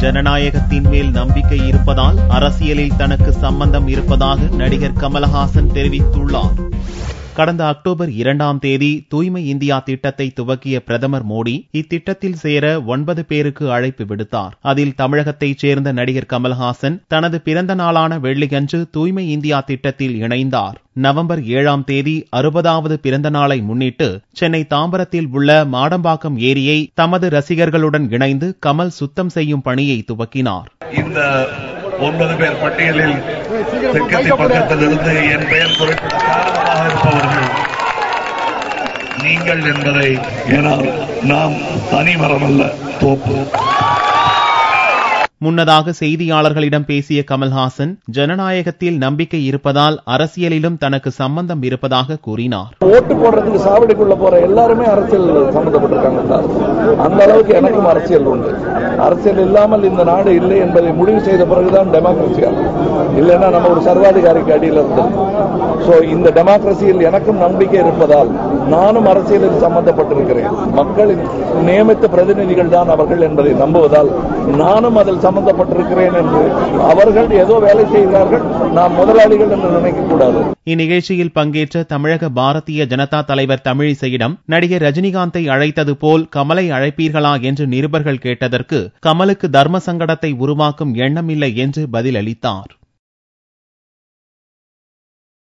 ஜனநாயகத்தின் மேல் நம்பிக்கை இருப்பதால் அரசியலில் தனக்கு சம்பந்தம் இருப்பதாக நடிகர் கமலஹாசன் தெரிவித்துள்ளார். கடந்த அக்டோபர் 2ஆம் தேதி தூய்மை இந்தியா திட்டத்தை துவக்கிய பிரதமர் மோடி இத்திட்டத்தில் சேர 9 பேருக்கு அழைப்பு விடுத்தார். அதில் தமிழகத்தைச் சேர்ந்த நடிகர் கமல்ஹாசன் தனது பிறந்த நாளான வெள்ளியன்று தூய்மை இந்தியா திட்டத்தில் இணைந்தார். நவம்பர் 7ஆம் தேதி 60வது பிறந்த நாளை முன்னிட்டு சென்னை தாம்பரத்தில் உள்ள மாடம்பாக்கம் ஏரியை தமது ரசிகர்களுடன் இணைந்து கமல் சுத்தம் செய்யும் பணியை துவக்கினார். இந்த 9 பேர் பட்டியலில் தெற்கத்தி பக்கத்திலிருந்து என் பெயர் குறிப்பிட காரணமாக இருப்பவர்கள் நீங்கள் என்பதை, ஏனால் நாம் தனிமரம் அல்ல, தோப்பு. முன்னதாக செய்தியாளர்களிடம் பேசிய கமல்ஹாசன் ஜனநாயகத்தில் நம்பிக்கை இருப்பதால் அரசியலிலும் தனக்கு சம்பந்தம் இருப்பதாக கூறினார். ஓட்டு போடுறதுக்கு சாவடிக்குள்ள போற எல்லாருமே அரசியல் சம்பந்தப்பட்டிருக்காங்க. அந்த அளவுக்கு எனக்கும் அரசியல் உண்டு. அரசியல் இல்லாமல் இந்த நாடு இல்லை என்பதை முடிவு செய்த பிறகுதான் டெமோக்ரஸி ஆகும். இல்லைன்னா நம்ம ஒரு சர்வாதிகாரிக்கு அடியில் இருந்தோம். சோ இந்த டெமோக்ரஸியில் எனக்கும் நம்பிக்கை இருப்பதால் நானும் அரசியலில் சம்பந்தப்பட்டிருக்கிறேன். மக்களின் நியமித்த பிரதிநிதிகள் தான் அவர்கள் என்பதை நம்புவதால் நானும் அதில் சம்பந்தப்பட்டிருக்கிறேன் என்று அவர்கள் ஏதோ வேலை செய்கிறார்கள், நாம் முதலாளிகள் என்று நினைக்கக்கூடாது. இந்நிகழ்ச்சியில் பங்கேற்ற தமிழக பாரதிய ஜனதா தலைவர் தமிழிசையிடம் நடிகர் ரஜினிகாந்தை அழைத்தது போல் கமலை அழைப்பீர்களா என்று நிருபர்கள் கேட்டதற்கு கமலுக்கு தர்ம சங்கடத்தை உருவாக்கும் எண்ணமில்லை என்று பதிலளித்தார்.